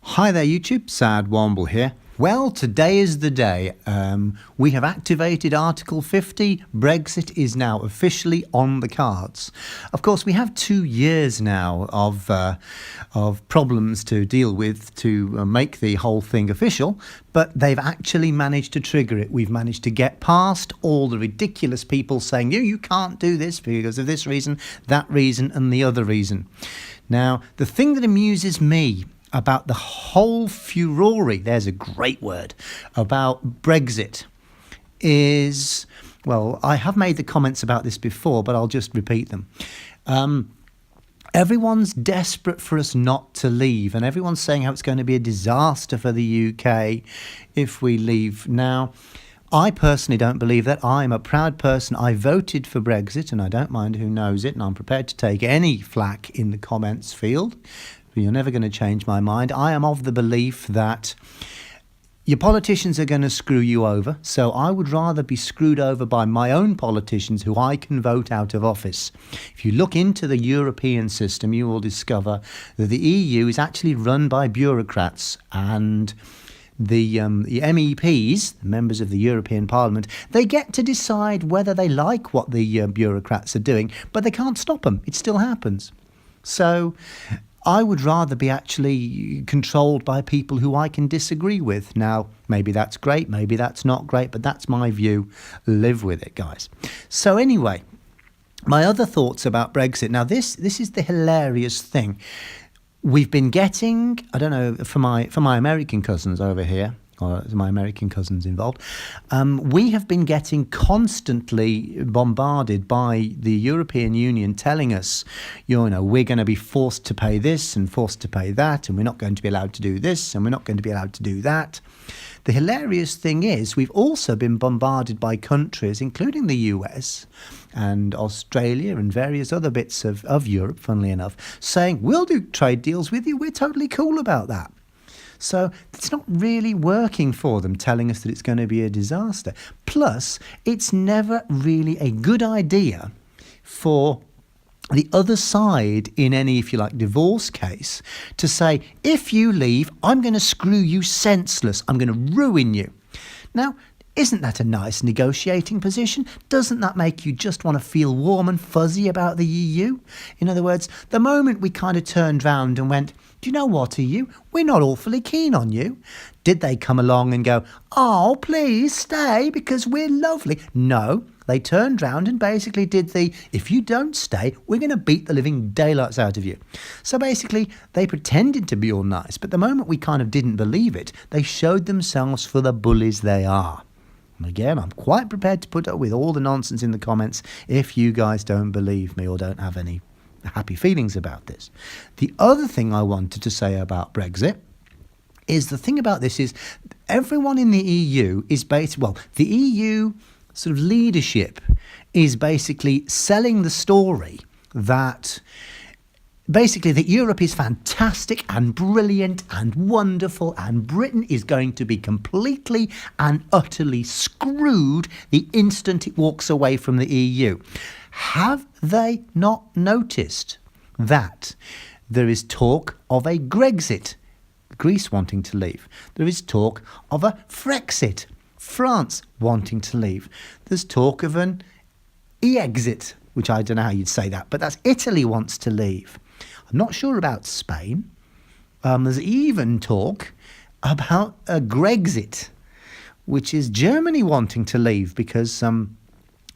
Hi there YouTube, Sad Womble here. Well, today is the day. We have activated Article 50. Brexit is now officially on the cards. Of course, we have 2 years now of problems to deal with to make the whole thing official, but they've actually managed to trigger it. We've managed to get past all the ridiculous people saying, you can't do this because of this reason, that reason, and the other reason. Now, the thing that amuses me about the whole furore, there's a great word, about Brexit is, well, I have made the comments about this before, but I'll just repeat them. Everyone's desperate for us not to leave, and everyone's saying how it's going to be a disaster for the UK if we leave. Now, I personally don't believe that. I'm a proud person. I voted for Brexit, and I don't mind who knows it, and I'm prepared to take any flack in the comments field. You're never going to change my mind. I am of the belief that your politicians are going to screw you over, so I would rather be screwed over by my own politicians who I can vote out of office. If you look into the European system, you will discover that the EU is actually run by bureaucrats, and the MEPs, the members of the European Parliament, they get to decide whether they like what the bureaucrats are doing, but they can't stop them. It still happens. So I would rather be actually controlled by people who I can disagree with. Now, maybe that's great, maybe that's not great, but that's my view. Live with it, guys. So anyway, my other thoughts about Brexit. Now, this is the hilarious thing. We've been getting, I don't know, for my American cousins over here, or my American cousins involved, we have been getting constantly bombarded by the European Union telling us, we're going to be forced to pay this and forced to pay that, and we're not going to be allowed to do this, and we're not going to be allowed to do that. The hilarious thing is we've also been bombarded by countries, including the US and Australia and various other bits of Europe, funnily enough, saying, we'll do trade deals with you, we're totally cool about that. So it's not really working for them, telling us that it's going to be a disaster. Plus, it's never really a good idea for the other side in any, if you like, divorce case to say, if you leave, I'm going to screw you senseless. I'm going to ruin you. Now, isn't that a nice negotiating position? Doesn't that make you just want to feel warm and fuzzy about the EU? In other words, the moment we kind of turned round and went, do you know what, EU? We're not awfully keen on you. Did they come along and go, oh, please stay because we're lovely? No, they turned round and basically did if you don't stay, we're going to beat the living daylights out of you. So basically, they pretended to be all nice, but the moment we kind of didn't believe it, they showed themselves for the bullies they are. And again, I'm quite prepared to put up with all the nonsense in the comments if you guys don't believe me or don't have any happy feelings about this. The other thing I wanted to say about Brexit is the thing about this is everyone in the EU is the EU sort of leadership is basically selling the story that Europe is fantastic and brilliant and wonderful, and Britain is going to be completely and utterly screwed the instant it walks away from the EU. Have they not noticed that there is talk of a Grexit, Greece wanting to leave? There is talk of a Frexit, France wanting to leave. There's talk of an e-exit, which I don't know how you'd say that, but that's Italy wants to leave. I'm not sure about Spain. There's even talk about a Grexit, which is Germany wanting to leave because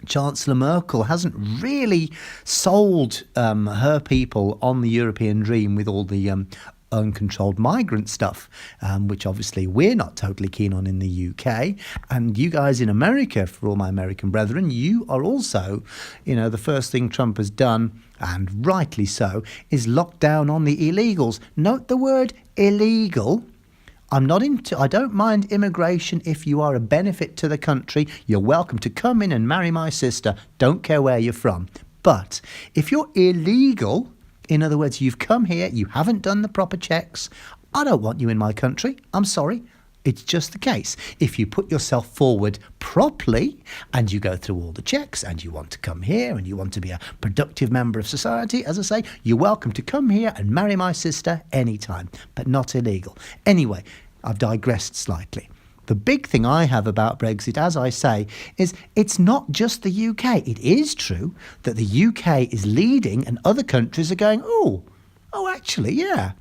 Chancellor Merkel hasn't really sold her people on the European dream with all the uncontrolled migrant stuff, which obviously we're not totally keen on in the UK. And you guys in America, for all my American brethren, you are also, the first thing Trump has done, and rightly so, is lock down on the illegals. Note the word illegal. I don't mind immigration if you are a benefit to the country. You're welcome to come in and marry my sister. Don't care where you're from. But if you're illegal, in other words, you've come here, you haven't done the proper checks, I don't want you in my country. I'm sorry. It's just the case. If you put yourself forward properly and you go through all the checks and you want to come here and you want to be a productive member of society, as I say, you're welcome to come here and marry my sister anytime, but not illegal. Anyway, I've digressed slightly. The big thing I have about Brexit, as I say, is it's not just the UK. It is true that the UK is leading and other countries are going, oh, actually, yeah,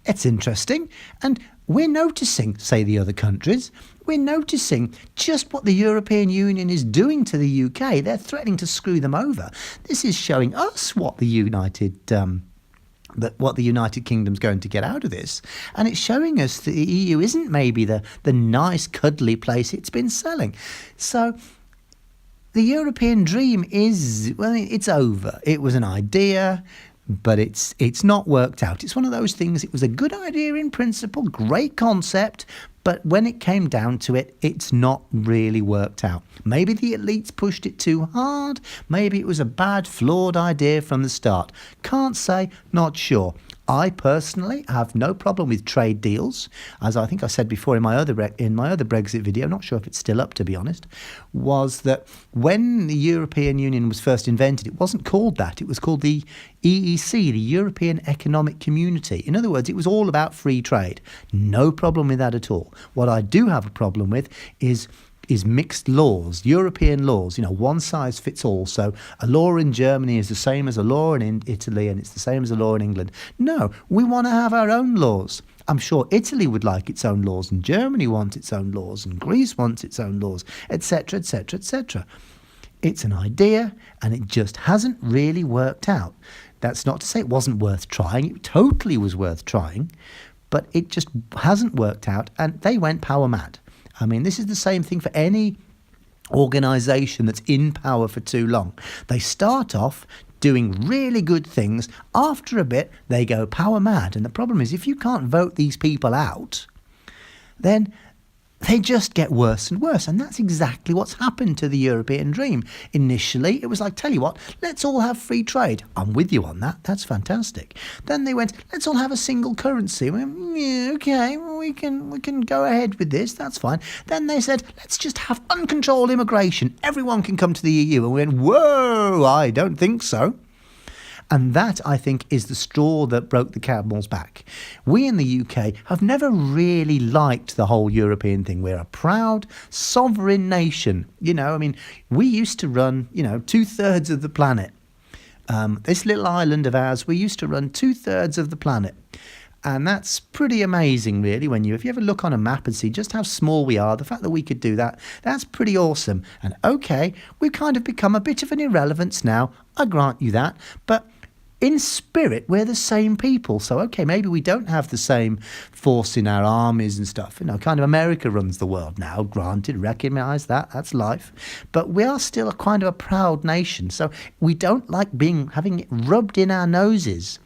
it's interesting. And we're noticing, say the other countries, we're noticing just what the European Union is doing to the UK. They're threatening to screw them over. This is showing us what the United Kingdom's going to get out of this. And it's showing us that the EU isn't maybe the nice, cuddly place it's been selling. So the European dream is, well, it's over. It was an idea, but it's not worked out. It's one of those things, it was a good idea in principle, great concept, but when it came down to it, it's not really worked out. Maybe the elites pushed it too hard. Maybe it was a bad, flawed idea from the start. Can't say, not sure. I personally have no problem with trade deals, as I think I said before in my other Brexit video, not sure if it's still up to be honest, was that when the European Union was first invented, it wasn't called that. It was called the EEC, the European Economic Community. In other words, it was all about free trade. No problem with that at all. What I do have a problem with is mixed laws, European laws, one size fits all. So a law in Germany is the same as a law in Italy and it's the same as a law in England. No, we want to have our own laws. I'm sure Italy would like its own laws and Germany wants its own laws and Greece wants its own laws, etc., etc., etc. It's an idea and it just hasn't really worked out. That's not to say it wasn't worth trying. It totally was worth trying, but it just hasn't worked out and they went power mad. I mean, this is the same thing for any organisation that's in power for too long. They start off doing really good things. After a bit, they go power mad. And the problem is, if you can't vote these people out, then they just get worse and worse. And that's exactly what's happened to the European dream. Initially, it was like, tell you what, let's all have free trade. I'm with you on that. That's fantastic. Then they went, let's all have a single currency. We went, yeah, okay, well, we can go ahead with this. That's fine. Then they said, let's just have uncontrolled immigration. Everyone can come to the EU. And we went, whoa, I don't think so. And that, I think, is the straw that broke the camel's back. We in the UK have never really liked the whole European thing. We're a proud, sovereign nation. We used to run, 2/3 of the planet. This little island of ours, we used to run 2/3 of the planet. And that's pretty amazing, really, if you ever look on a map and see just how small we are, the fact that we could do that, that's pretty awesome. And okay, we've kind of become a bit of an irrelevance now, I grant you that, but in spirit, we're the same people. So, okay, maybe we don't have the same force in our armies and stuff. Kind of America runs the world now, granted, recognise that, that's life. But we are still a kind of a proud nation. So we don't like having it rubbed in our noses.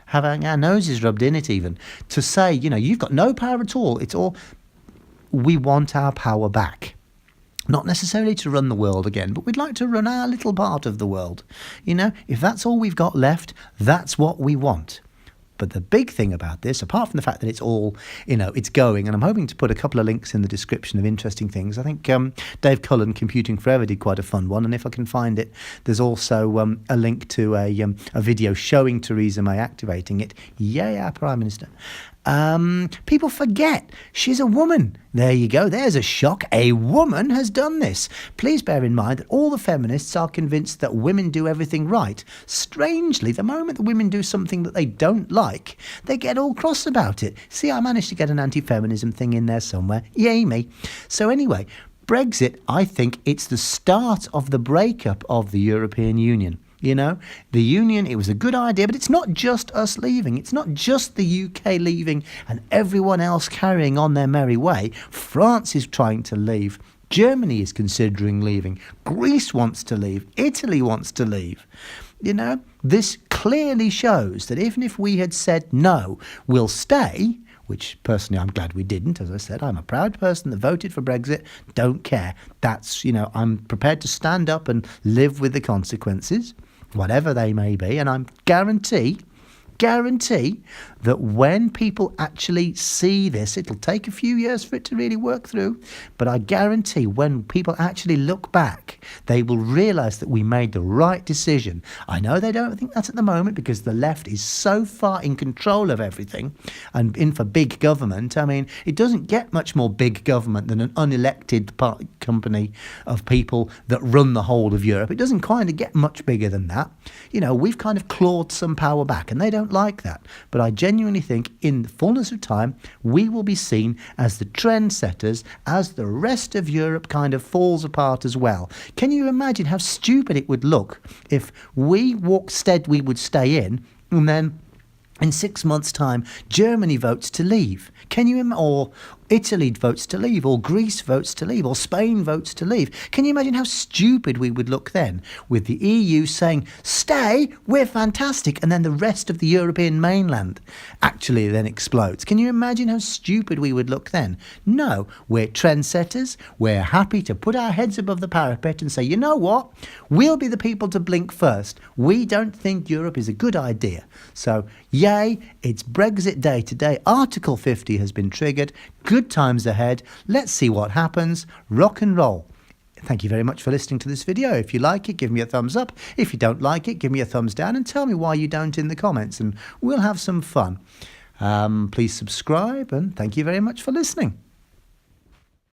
Having our noses rubbed in it even, to say, you've got no power at all. It's all, we want our power back. Not necessarily to run the world again, but we'd like to run our little part of the world. If that's all we've got left, that's what we want. But the big thing about this, apart from the fact that it's all, it's going, and I'm hoping to put a couple of links in the description of interesting things. I think Dave Cullen, Computing Forever, did quite a fun one, and if I can find it, there's also a link to a video showing Theresa May activating it. Yay, our Prime Minister. People forget she's a woman. There you go. There's a shock. A woman has done this. Please bear in mind that all the feminists are convinced that women do everything right. Strangely, the moment that women do something that they don't like, they get all cross about it. See, I managed to get an anti-feminism thing in there somewhere. Yay me. So anyway, Brexit, I think it's the start of the breakup of the European Union. The union, it was a good idea, but it's not just us leaving. It's not just the UK leaving and everyone else carrying on their merry way. France is trying to leave. Germany is considering leaving. Greece wants to leave. Italy wants to leave. This clearly shows that even if we had said, no, we'll stay, which personally I'm glad we didn't. As I said, I'm a proud person that voted for Brexit. Don't care. That's, I'm prepared to stand up and live with the consequences, whatever they may be. And I guarantee guarantee that when people actually see this, it'll take a few years for it to really work through, but I guarantee when people actually look back, they will realise that we made the right decision. I know they don't think that at the moment because the left is so far in control of everything and in for big government. I mean, it doesn't get much more big government than an unelected company of people that run the whole of Europe. It doesn't kind of get much bigger than that. You know, we've kind of clawed some power back and they don't like that. But I genuinely think in the fullness of time, we will be seen as the trendsetters as the rest of Europe kind of falls apart as well. Can you imagine how stupid it would look if we would stay in and then in 6 months' time, Germany votes to leave? Can you or Italy votes to leave, or Greece votes to leave, or Spain votes to leave? Can you imagine how stupid we would look then with the EU saying, stay, we're fantastic, and then the rest of the European mainland actually then explodes? Can you imagine how stupid we would look then? No, we're trendsetters. We're happy to put our heads above the parapet and say, you know what? We'll be the people to blink first. We don't think Europe is a good idea. So, yay, it's Brexit day today. Article 50 has been triggered. Good times ahead. Let's see what happens. Rock and roll. Thank you very much for listening to this video. If you like it, give me a thumbs up. If you don't like it, give me a thumbs down and tell me why you don't in the comments and we'll have some fun. Please subscribe and thank you very much for listening.